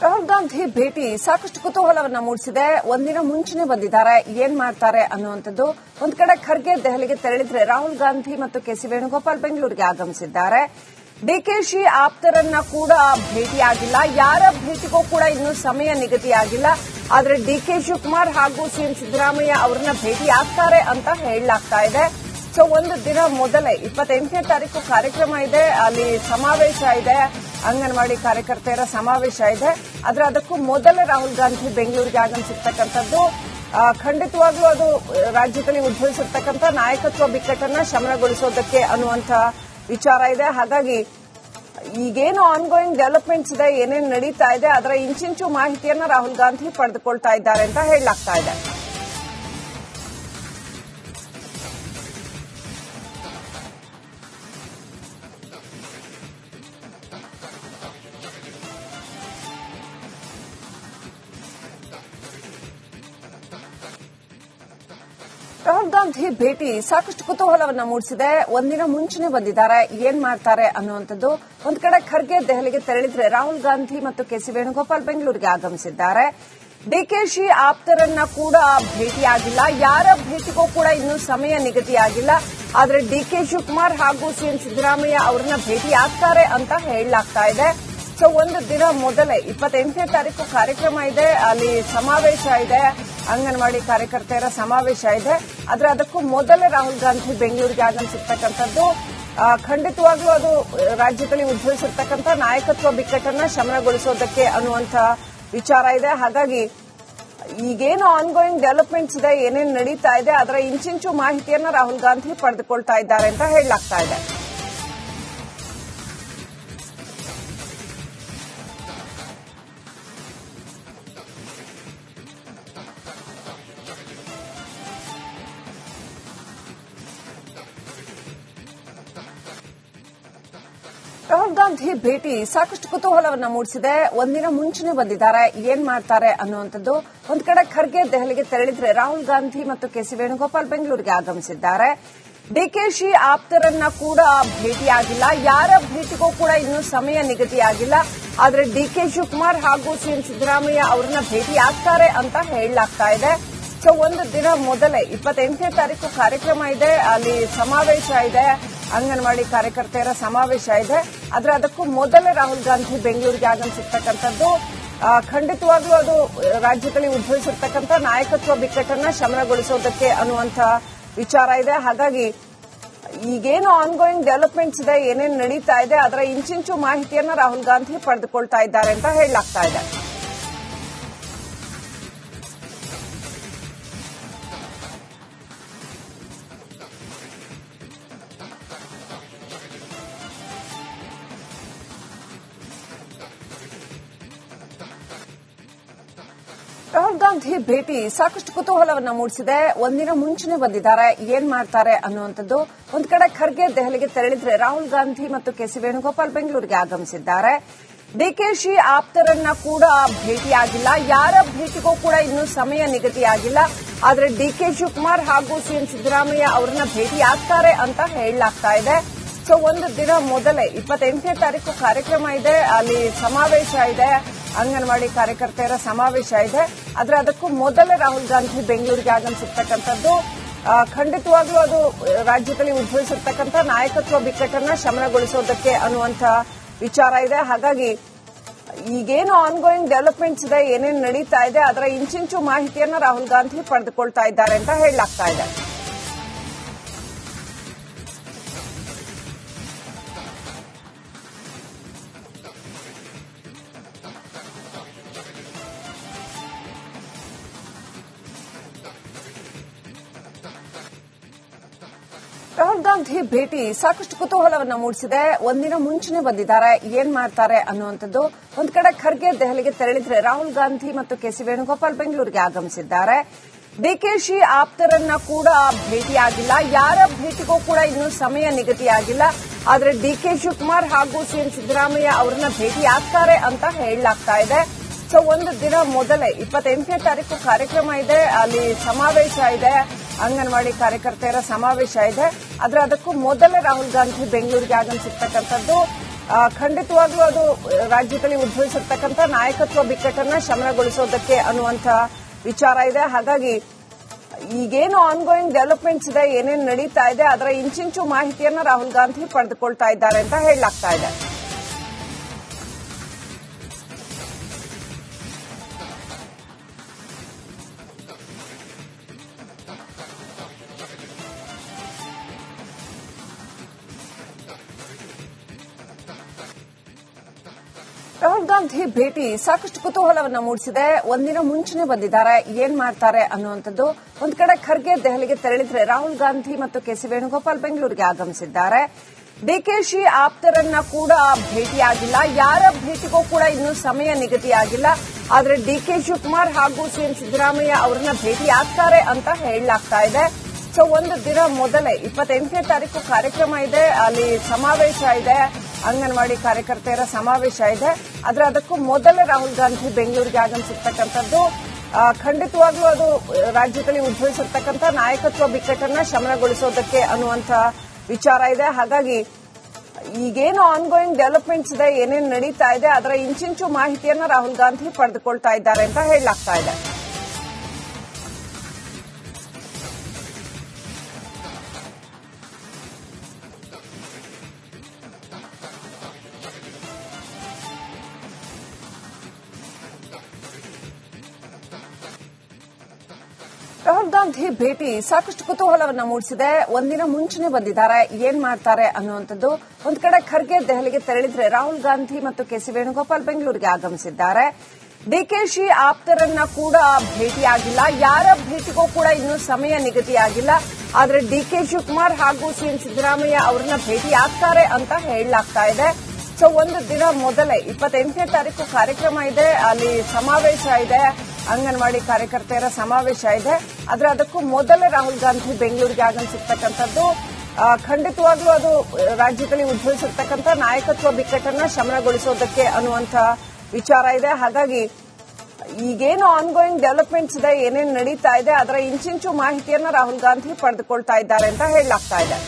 ರಾಹುಲ್ ಗಾಂಧಿ ಭೇಟಿ ಸಾಕಷ್ಟು ಕುತೂಹಲವನ್ನ ಮೂಡಿಸಿದೆ. ಒಂದಿನ ಮುಂಚೆನೆ ಬಂದಿದ್ದಾರೆ, ಏನ್ ಮಾಡ್ತಾರೆ ಅನ್ನುವಂಥದ್ದು. ಒಂದ್ ಕಡೆ ಖರ್ಗೆ ದೆಹಲಿಗೆ ತೆರಳಿದ್ರೆ, ರಾಹುಲ್ ಗಾಂಧಿ ಮತ್ತು ಕೆಸಿ ವೇಣುಗೋಪಾಲ್ ಬೆಂಗಳೂರಿಗೆ ಆಗಮಿಸಿದ್ದಾರೆ. ಡಿಕೆಶಿ ಆಪ್ತರನ್ನ ಕೂಡ ಭೇಟಿಯಾಗಿಲ್ಲ, ಯಾರ ಭೇಟಿಗೂ ಕೂಡ ಇನ್ನೂ ಸಮಯ ನಿಗದಿಯಾಗಿಲ್ಲ. ಆದ್ರೆ ಡಿಕೆ ಶಿವಕುಮಾರ್ ಹಾಗೂ ಸಿಎಂ ಸಿದ್ದರಾಮಯ್ಯ ಅವರನ್ನ ಭೇಟಿಯಾಗ್ತಾರೆ ಅಂತ ಹೇಳಲಾಗ್ತಾ ಇದೆ. ಸೊ ಒಂದು ದಿನ ಮೊದಲೇ 28ನೇ ತಾರೀಕು ಕಾರ್ಯಕ್ರಮ ಇದೆ, ಅಲ್ಲಿ ಸಮಾವೇಶ ಇದೆ, ಅಂಗನವಾಡಿ ಕಾರ್ಯಕರ್ತೆಯರ ಸಮಾವೇಶ ಇದೆ. ಆದ್ರೆ ಅದಕ್ಕೂ ಮೊದಲೇ ರಾಹುಲ್ ಗಾಂಧಿ ಬೆಂಗಳೂರಿಗೆ ಆಗಮಿಸಿರ್ತಕ್ಕಂಥದ್ದು ಖಂಡಿತವಾಗ್ಲೂ ಅದು ರಾಜ್ಯದಲ್ಲಿ ಉದ್ಭವಿಸಿರ್ತಕ್ಕಂಥ ನಾಯಕತ್ವ ಬಿಕ್ಕಟ್ಟನ್ನ ಶಮನಗೊಳಿಸೋದಕ್ಕೆ ಅನ್ನುವಂಥ ವಿಚಾರ ಇದೆ. ಹಾಗಾಗಿ ಈಗೇನು ಆನ್ಗೋಯಿಂಗ್ ಡೆವಲಪ್ಮೆಂಟ್ಸ್ ಇದೆ, ಏನೇನು ನಡೀತಾ ಇದೆ, ಅದರ ಇಂಚಿಂಚು ಮಾಹಿತಿಯನ್ನ ರಾಹುಲ್ ಗಾಂಧಿ ಪಡೆದುಕೊಳ್ತಾ ಇದ್ದಾರೆ ಅಂತ ಹೇಳಲಾಗ್ತಾ ಇದೆ. ರಾಹುಲ್ ಗಾಂಧಿ ಭೇಟಿ ಸಾಕಷ್ಟು ಕುತೂಹಲವನ್ನ ಮೂಡಿಸಿದೆ. ಒಂದಿನ ಮುಂಚೆನೆ ಬಂದಿದ್ದಾರೆ, ಏನ್ ಮಾಡ್ತಾರೆ ಅನ್ನುವಂಥದ್ದು. ಒಂದ್ ಕಡೆ ಖರ್ಗೆ ದೆಹಲಿಗೆ ತೆರಳಿದ್ರೆ, ರಾಹುಲ್ ಗಾಂಧಿ ಮತ್ತು ಕೆಸಿ ವೇಣುಗೋಪಾಲ್ ಬೆಂಗಳೂರಿಗೆ ಆಗಮಿಸಿದ್ದಾರೆ. ಡಿಕೆಶಿ ಆಪ್ತರನ್ನ ಕೂಡ ಭೇಟಿಯಾಗಿಲ್ಲ, ಯಾರ ಭೇಟಿಗೂ ಕೂಡ ಇನ್ನೂ ಸಮಯ ನಿಗದಿಯಾಗಿಲ್ಲ. ಆದ್ರೆ ಡಿಕೆ ಶಿವಕುಮಾರ್ ಹಾಗೂ ಸಿಎಂ ಸಿದ್ದರಾಮಯ್ಯ ಅವರನ್ನ ಭೇಟಿಯಾಗ್ತಾರೆ ಅಂತ ಹೇಳಲಾಗ್ತಾ ಇದೆ. ಸೊ ಒಂದು ದಿನ ಮೊದಲೇ 28ನೇ ತಾರೀಕು ಕಾರ್ಯಕ್ರಮ ಇದೆ, ಅಲ್ಲಿ ಸಮಾವೇಶ ಇದೆ, ಅಂಗನವಾಡಿ ಕಾರ್ಯಕರ್ತೆಯರ ಸಮಾವೇಶ ಇದೆ. ಆದ್ರೆ ಅದಕ್ಕೂ ಮೊದಲೇ ರಾಹುಲ್ ಗಾಂಧಿ ಬೆಂಗಳೂರಿಗೆ ಆಗಮಿಸಿರ್ತಕ್ಕಂಥದ್ದು ಖಂಡಿತವಾಗ್ಲೂ ಅದು ರಾಜ್ಯದಲ್ಲಿ ಉದ್ಭವಿಸಿರ್ತಕ್ಕಂಥ ನಾಯಕತ್ವ ಬಿಕ್ಕಟ್ಟನ್ನ ಶಮನಗೊಳಿಸೋದಕ್ಕೆ ಅನ್ನುವಂಥ ವಿಚಾರ ಇದೆ. ಹಾಗಾಗಿ ಈಗೇನು ಆನ್ಗೋಯಿಂಗ್ ಡೆವಲಪ್ಮೆಂಟ್ಸ್ ಇದೆ, ಏನೇನು ನಡೀತಾ ಇದೆ, ಅದರ ಇಂಚಿಂಚು ಮಾಹಿತಿಯನ್ನ ರಾಹುಲ್ ಗಾಂಧಿ ಪಡೆದುಕೊಳ್ತಾ ಇದ್ದಾರೆ ಅಂತ ಹೇಳಲಾಗ್ತಾ ಇದೆ. ರಾಹುಲ್ ಗಾಂಧಿ ಭೇಟಿ ಸಾಕಷ್ಟು ಕುತೂಹಲವನ್ನ ಮೂಡಿಸಿದೆ. ಒಂದಿನ ಮುಂಚೆನೆ ಬಂದಿದ್ದಾರೆ, ಏನ್ ಮಾಡ್ತಾರೆ ಅನ್ನುವಂಥದ್ದು. ಒಂದ್ ಕಡೆ ಖರ್ಗೆ ದೆಹಲಿಗೆ ತೆರಳಿದ್ರೆ, ರಾಹುಲ್ ಗಾಂಧಿ ಮತ್ತು ಕೆಸಿ ವೇಣುಗೋಪಾಲ್ ಬೆಂಗಳೂರಿಗೆ ಆಗಮಿಸಿದ್ದಾರೆ. ಡಿಕೆಶಿ ಆಪ್ತರನ್ನ ಕೂಡ ಭೇಟಿಯಾಗಿಲ್ಲ, ಯಾರ ಭೇಟಿಗೂ ಕೂಡ ಇನ್ನೂ ಸಮಯ ನಿಗದಿಯಾಗಿಲ್ಲ. ಆದ್ರೆ ಡಿಕೆ ಶಿವಕುಮಾರ್ ಹಾಗೂ ಸಿಎಂ ಸಿದ್ದರಾಮಯ್ಯ ಅವರನ್ನ ಭೇಟಿಯಾಗ್ತಾರೆ ಅಂತ ಹೇಳಲಾಗ್ತಾ ಇದೆ. ಸೊ ಒಂದು ದಿನ ಮೊದಲೇ 28ನೇ ತಾರೀಕು ಕಾರ್ಯಕ್ರಮ ಇದೆ, ಅಲ್ಲಿ ಸಮಾವೇಶ ಇದೆ, ಅಂಗನವಾಡಿ ಕಾರ್ಯಕರ್ತೆಯರ ಸಮಾವೇಶ ಇದೆ. ಆದ್ರೆ ಅದಕ್ಕೂ ಮೊದಲೇ ರಾಹುಲ್ ಗಾಂಧಿ ಬೆಂಗಳೂರಿಗೆ ಆಗಮಿಸಿರ್ತಕ್ಕಂಥದ್ದು ಖಂಡಿತವಾಗ್ಲೂ ಅದು ರಾಜ್ಯದಲ್ಲಿ ಉದ್ಭವಿಸಿರ್ತಕ್ಕಂಥ ನಾಯಕತ್ವ ಬಿಕ್ಕಟ್ಟನ್ನ ಶಮನಗೊಳಿಸೋದಕ್ಕೆ ಅನ್ನುವಂಥ ವಿಚಾರ ಇದೆ. ಹಾಗಾಗಿ ಈಗೇನು ಆನ್ಗೋಯಿಂಗ್ ಡೆವಲಪ್ಮೆಂಟ್ಸ್ ಇದೆ, ಏನೇನು ನಡೀತಾ ಇದೆ, ಅದರ ಇಂಚಿಂಚು ಮಾಹಿತಿಯನ್ನ ರಾಹುಲ್ ಗಾಂಧಿ ಪಡೆದುಕೊಳ್ತಾ ಇದ್ದಾರೆ ಅಂತ ಹೇಳಲಾಗ್ತಾ ಇದೆ. ರಾಹುಲ್ ಗಾಂಧಿ ಭೇಟಿ ಸಾಕಷ್ಟು ಕುತೂಹಲವನ್ನ ಮೂಡಿಸಿದೆ. ಒಂದಿನ ಮುಂಚೆನೆ ಬಂದಿದ್ದಾರೆ, ಏನ್ ಮಾಡ್ತಾರೆ ಅನ್ನುವಂಥದ್ದು. ಒಂದ್ ಕಡೆ ಖರ್ಗೆ ದೆಹಲಿಗೆ ತೆರಳಿದ್ರೆ, ರಾಹುಲ್ ಗಾಂಧಿ ಮತ್ತು ಕೆಸಿ ವೇಣುಗೋಪಾಲ್ ಬೆಂಗಳೂರಿಗೆ ಆಗಮಿಸಿದ್ದಾರೆ. ಡಿಕೆಶಿ ಆಪ್ತರನ್ನ ಕೂಡ ಭೇಟಿಯಾಗಿಲ್ಲ, ಯಾರ ಭೇಟಿಗೂ ಕೂಡ ಇನ್ನೂ ಸಮಯ ನಿಗದಿಯಾಗಿಲ್ಲ. ಆದ್ರೆ ಡಿಕೆ ಶಿವಕುಮಾರ್ ಹಾಗೂ ಸಿಎಂ ಸಿದ್ದರಾಮಯ್ಯ ಅವರನ್ನ ಭೇಟಿಯಾಗ್ತಾರೆ ಅಂತ ಹೇಳಲಾಗ್ತಾ ಇದೆ. ಸೊ ಒಂದು ದಿನ ಮೊದಲೇ 28ನೇ ತಾರೀಕು ಕಾರ್ಯಕ್ರಮ ಇದೆ, ಅಲ್ಲಿ ಸಮಾವೇಶ ಇದೆ, ಅಂಗನವಾಡಿ ಕಾರ್ಯಕರ್ತೆಯರ ಸಮಾವೇಶ ಇದೆ. ಆದ್ರೆ ಅದಕ್ಕೂ ಮೊದಲೇ ರಾಹುಲ್ ಗಾಂಧಿ ಬೆಂಗಳೂರಿಗೆ ಆಗಮಿಸಿರ್ತಕ್ಕಂಥದ್ದು ಖಂಡಿತವಾಗ್ಲೂ ಅದು ರಾಜ್ಯದಲ್ಲಿ ಉದ್ಭವಿಸಿರ್ತಕ್ಕಂಥ ನಾಯಕತ್ವ ಬಿಕ್ಕಟ್ಟನ್ನ ಶಮನಗೊಳಿಸೋದಕ್ಕೆ ಅನ್ನುವಂಥ ವಿಚಾರ ಇದೆ. ಹಾಗಾಗಿ ಈಗೇನು ಆನ್ಗೋಯಿಂಗ್ ಡೆವಲಪ್ಮೆಂಟ್ಸ್ ಇದೆ, ಏನೇನು ನಡೀತಾ ಇದೆ, ಅದರ ಇಂಚಿಂಚು ಮಾಹಿತಿಯನ್ನ ರಾಹುಲ್ ಗಾಂಧಿ ಪಡೆದುಕೊಳ್ತಾ ಇದ್ದಾರೆ ಅಂತ ಹೇಳಲಾಗ್ತಾ ಇದೆ. ರಾಹುಲ್ ಗಾಂಧಿ ಭೇಟಿ ಸಾಕಷ್ಟು ಕುತೂಹಲವನ್ನ ಮೂಡಿಸಿದೆ. ಒಂದಿನ ಮುಂಚೆನೆ ಬಂದಿದ್ದಾರೆ, ಏನ್ ಮಾಡ್ತಾರೆ ಅನ್ನುವಂಥದ್ದು. ಒಂದ್ ಕಡೆ ಖರ್ಗೆ ದೆಹಲಿಗೆ ತೆರಳಿದ್ರೆ, ರಾಹುಲ್ ಗಾಂಧಿ ಮತ್ತು ಕೆಸಿ ವೇಣುಗೋಪಾಲ್ ಬೆಂಗಳೂರಿಗೆ ಆಗಮಿಸಿದ್ದಾರೆ. ಡಿಕೆಶಿ ಆಪ್ತರನ್ನ ಕೂಡ ಭೇಟಿಯಾಗಿಲ್ಲ, ಯಾರ ಭೇಟಿಗೂ ಕೂಡ ಇನ್ನೂ ಸಮಯ ನಿಗದಿಯಾಗಿಲ್ಲ. ಆದ್ರೆ ಡಿಕೆ ಶಿವಕುಮಾರ್ ಹಾಗೂ ಸಿಎಂ ಸಿದ್ದರಾಮಯ್ಯ ಅವರನ್ನ ಭೇಟಿಯಾಗ್ತಾರೆ ಅಂತ ಹೇಳಲಾಗ್ತಾ ಇದೆ. ಸೊ ಒಂದು ದಿನ ಮೊದಲೇ 28ನೇ ತಾರೀಕು ಕಾರ್ಯಕ್ರಮ ಇದೆ, ಅಲ್ಲಿ ಸಮಾವೇಶ ಇದೆ, ಅಂಗನವಾಡಿ ಕಾರ್ಯಕರ್ತೆಯರ ಸಮಾವೇಶ ಇದೆ. ಆದ್ರೆ ಅದಕ್ಕೂ ಮೊದಲೇ ರಾಹುಲ್ ಗಾಂಧಿ ಬೆಂಗಳೂರಿಗೆ ಆಗಮಿಸಿರ್ತಕ್ಕಂಥದ್ದು ಖಂಡಿತವಾಗ್ಲೂ ಅದು ರಾಜ್ಯದಲ್ಲಿ ಉದ್ಭವಿಸಿರ್ತಕ್ಕಂಥ ನಾಯಕತ್ವ ಬಿಕ್ಕಟ್ಟನ್ನ ಶಮನಗೊಳಿಸೋದಕ್ಕೆ ಅನ್ನುವಂಥ ವಿಚಾರ ಇದೆ. ಹಾಗಾಗಿ ಈಗೇನು ಆನ್ಗೋಯಿಂಗ್ ಡೆವಲಪ್ಮೆಂಟ್ಸ್ ಇದೆ, ಏನೇನು ನಡೀತಾ ಇದೆ, ಅದರ ಇಂಚಿಂಚು ಮಾಹಿತಿಯನ್ನ ರಾಹುಲ್ ಗಾಂಧಿ ಪಡೆದುಕೊಳ್ತಾ ಇದ್ದಾರೆ ಅಂತ ಹೇಳಲಾಗ್ತಾ ಇದೆ. ರಾಹುಲ್ ಗಾಂಧಿ ಭೇಟಿ ಸಾಕಷ್ಟು ಕುತೂಹಲವನ್ನ ಮೂಡಿಸಿದೆ. ಒಂದಿನ ಮುಂಚೆನೆ ಬಂದಿದ್ದಾರೆ, ಏನ್ ಮಾಡ್ತಾರೆ ಅನ್ನುವಂಥದ್ದು. ಒಂದ್ ಕಡೆ ಖರ್ಗೆ ದೆಹಲಿಗೆ ತೆರಳಿದ್ರೆ, ರಾಹುಲ್ ಗಾಂಧಿ ಮತ್ತು ಕೆಸಿ ವೇಣುಗೋಪಾಲ್ ಬೆಂಗಳೂರಿಗೆ ಆಗಮಿಸಿದ್ದಾರೆ. ಡಿಕೆಶಿ ಆಪ್ತರನ್ನ ಕೂಡ ಭೇಟಿಯಾಗಿಲ್ಲ, ಯಾರ ಭೇಟಿಗೂ ಕೂಡ ಇನ್ನೂ ಸಮಯ ನಿಗದಿಯಾಗಿಲ್ಲ. ಆದ್ರೆ ಡಿಕೆ ಶಿವಕುಮಾರ್ ಹಾಗೂ ಸಿಎಂ ಸಿದ್ದರಾಮಯ್ಯ ಅವರನ್ನ ಭೇಟಿಯಾಗ್ತಾರೆ ಅಂತ ಹೇಳಲಾಗ್ತಾ ಇದೆ. ಸೊ ಒಂದು ದಿನ ಮೊದಲೇ 28ನೇ ತಾರೀಕು ಕಾರ್ಯಕ್ರಮ ಇದೆ, ಅಲ್ಲಿ ಸಮಾವೇಶ ಇದೆ, ಅಂಗನವಾಡಿ ಕಾರ್ಯಕರ್ತೆಯರ ಸಮಾವೇಶ ಇದೆ. ಆದ್ರೆ ಅದಕ್ಕೂ ಮೊದಲೇ ರಾಹುಲ್ ಗಾಂಧಿ ಬೆಂಗಳೂರಿಗೆ ಆಗಮಿಸಿರ್ತಕ್ಕಂಥದ್ದು. ಖಂಡಿತವಾಗ್ಲೂ ಅದು ರಾಜ್ಯದಲ್ಲಿ ಉದ್ಭವಿಸಿರ್ತಕ್ಕಂಥ ನಾಯಕತ್ವ ಬಿಕ್ಕಟ್ಟನ್ನ ಶಮನಗೊಳಿಸೋದಕ್ಕೆ ಅನ್ನುವಂಥ ವಿಚಾರ ಇದೆ. ಹಾಗಾಗಿ ಈಗೇನು ಆನ್ಗೋಯಿಂಗ್ ಡೆವಲಪ್ಮೆಂಟ್ಸ್ ಇದೆ, ಏನೇನು ನಡೀತಾ ಇದೆ, ಅದರ ಇಂಚಿಂಚು ಮಾಹಿತಿಯನ್ನ ರಾಹುಲ್ ಗಾಂಧಿ ಪಡೆದುಕೊಳ್ತಾ ಇದ್ದಾರೆ ಅಂತ ಹೇಳಲಾಗ್ತಾ ಇದೆ. ರಾಹುಲ್ ಗಾಂಧಿ ಭೇಟಿ ಸಾಕಷ್ಟು ಕುತೂಹಲವನ್ನ ಮೂಡಿಸಿದೆ. ಒಂದಿನ ಮುಂಚೆನೆ ಬಂದಿದ್ದಾರೆ, ಏನ್ ಮಾಡ್ತಾರೆ ಅನ್ನುವಂಥದ್ದು. ಒಂದ್ ಕಡೆ ಖರ್ಗೆ ದೆಹಲಿಗೆ ತೆರಳಿದ್ರೆ, ರಾಹುಲ್ ಗಾಂಧಿ ಮತ್ತು ಕೆಸಿ ವೇಣುಗೋಪಾಲ್ ಬೆಂಗಳೂರಿಗೆ ಆಗಮಿಸಿದ್ದಾರೆ. ಡಿಕೆಶಿ ಆಪ್ತರನ್ನ ಕೂಡ ಭೇಟಿಯಾಗಿಲ್ಲ, ಯಾರ ಭೇಟಿಗೂ ಕೂಡ ಇನ್ನೂ ಸಮಯ ನಿಗದಿಯಾಗಿಲ್ಲ. ಆದ್ರೆ ಡಿಕೆ ಶಿವಕುಮಾರ್ ಹಾಗೂ ಸಿಎಂ ಸಿದ್ದರಾಮಯ್ಯ ಅವರನ್ನ ಭೇಟಿಯಾಗ್ತಾರೆ ಅಂತ ಹೇಳಲಾಗ್ತಾ ಇದೆ. ಸೊ ಒಂದು ದಿನ ಮೊದಲೇ 28ನೇ ತಾರೀಕು ಕಾರ್ಯಕ್ರಮ ಇದೆ, ಅಲ್ಲಿ ಸಮಾವೇಶ ಇದೆ, ಅಂಗನವಾಡಿ ಕಾರ್ಯಕರ್ತೆಯರ ಸಮಾವೇಶ ಇದೆ. ಆದ್ರೆ ಅದಕ್ಕೂ ಮೊದಲೇ ರಾಹುಲ್ ಗಾಂಧಿ ಬೆಂಗಳೂರಿಗೆ ಆಗಮಿಸಿರ್ತಕ್ಕಂಥದ್ದು. ಖಂಡಿತವಾಗ್ಲೂ ಅದು ರಾಜ್ಯದಲ್ಲಿ ಉದ್ಭವಿಸಿರ್ತಕ್ಕಂಥ ನಾಯಕತ್ವ ಬಿಕ್ಕಟ್ಟನ್ನ ಶಮನಗೊಳಿಸೋದಕ್ಕೆ ಅನ್ನುವಂಥ ವಿಚಾರ ಇದೆ. ಹಾಗಾಗಿ ಈಗೇನು ಆನ್ಗೋಯಿಂಗ್ ಡೆವಲಪ್ಮೆಂಟ್ಸ್ ಇದೆ, ಏನೇನು ನಡೀತಾ ಇದೆ, ಅದರ ಇಂಚಿಂಚು ಮಾಹಿತಿಯನ್ನ ರಾಹುಲ್ ಗಾಂಧಿ ಪಡೆದುಕೊಳ್ತಾ ಇದ್ದಾರೆ ಅಂತ ಹೇಳಲಾಗ್ತಾ ಇದೆ.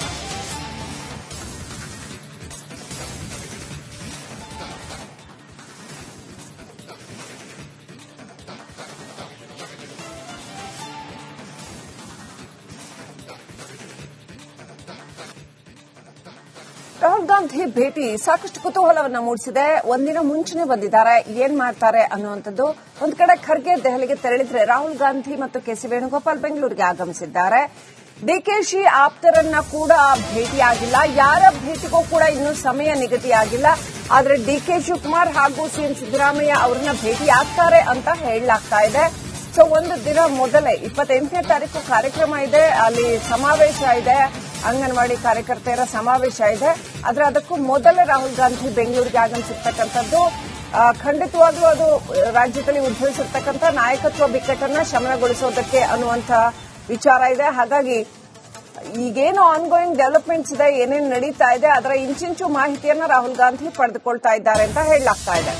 ರಾಹುಲ್ ಗಾಂಧಿ ಭೇಟಿ ಸಾಕಷ್ಟು ಕುತೂಹಲವನ್ನ ಮೂಡಿಸಿದೆ. ಒಂದಿನ ಮುಂಚೆನೆ ಬಂದಿದ್ದಾರೆ, ಏನ್ ಮಾಡ್ತಾರೆ ಅನ್ನುವಂಥದ್ದು. ಒಂದ್ ಕಡೆ ಖರ್ಗೆ ದೆಹಲಿಗೆ ತೆರಳಿದ್ರೆ, ರಾಹುಲ್ ಗಾಂಧಿ ಮತ್ತು ಕೆಸಿ ವೇಣುಗೋಪಾಲ್ ಬೆಂಗಳೂರಿಗೆ ಆಗಮಿಸಿದ್ದಾರೆ. ಡಿಕೆಶಿ ಆಪ್ತರನ್ನ ಕೂಡ ಭೇಟಿಯಾಗಿಲ್ಲ, ಯಾರ ಭೇಟಿಗೂ ಕೂಡ ಇನ್ನೂ ಸಮಯ ನಿಗದಿಯಾಗಿಲ್ಲ. ಆದ್ರೆ ಡಿಕೆ ಶಿವಕುಮಾರ್ ಹಾಗೂ ಸಿಎಂ ಸಿದ್ದರಾಮಯ್ಯ ಅವರನ್ನ ಭೇಟಿಯಾಗ್ತಾರೆ ಅಂತ ಹೇಳಲಾಗ್ತಾ ಇದೆ. ಸೊ ಒಂದು ದಿನ ಮೊದಲೇ 28ನೇ ತಾರೀಕು ಕಾರ್ಯಕ್ರಮ ಇದೆ, ಅಲ್ಲಿ ಸಮಾವೇಶ ಇದೆ, ಅಂಗನವಾಡಿ ಕಾರ್ಯಕರ್ತೆಯರ ಸಮಾವೇಶ ಇದೆ. ಆದ್ರೆ ಅದಕ್ಕೂ ಮೊದಲೇ ರಾಹುಲ್ ಗಾಂಧಿ ಬೆಂಗಳೂರಿಗೆ ಆಗಮಿಸಿರ್ತಕ್ಕಂಥದ್ದು. ಖಂಡಿತವಾಗ್ಲೂ ಅದು ರಾಜ್ಯದಲ್ಲಿ ಉದ್ಭವಿಸಿರ್ತಕ್ಕಂಥ ನಾಯಕತ್ವ ಬಿಕ್ಕಟ್ಟನ್ನ ಶಮನಗೊಳಿಸೋದಕ್ಕೆ ಅನ್ನುವಂಥ ವಿಚಾರ ಇದೆ. ಹಾಗಾಗಿ ಈಗೇನು ಆನ್ಗೋಯಿಂಗ್ ಡೆವಲಪ್ಮೆಂಟ್ಸ್ ಇದೆ, ಏನೇನು ನಡೀತಾ ಇದೆ, ಅದರ ಇಂಚಿಂಚು ಮಾಹಿತಿಯನ್ನ ರಾಹುಲ್ ಗಾಂಧಿ ಪಡೆದುಕೊಳ್ತಾ ಇದ್ದಾರೆ ಅಂತ ಹೇಳಲಾಗ್ತಾ ಇದೆ.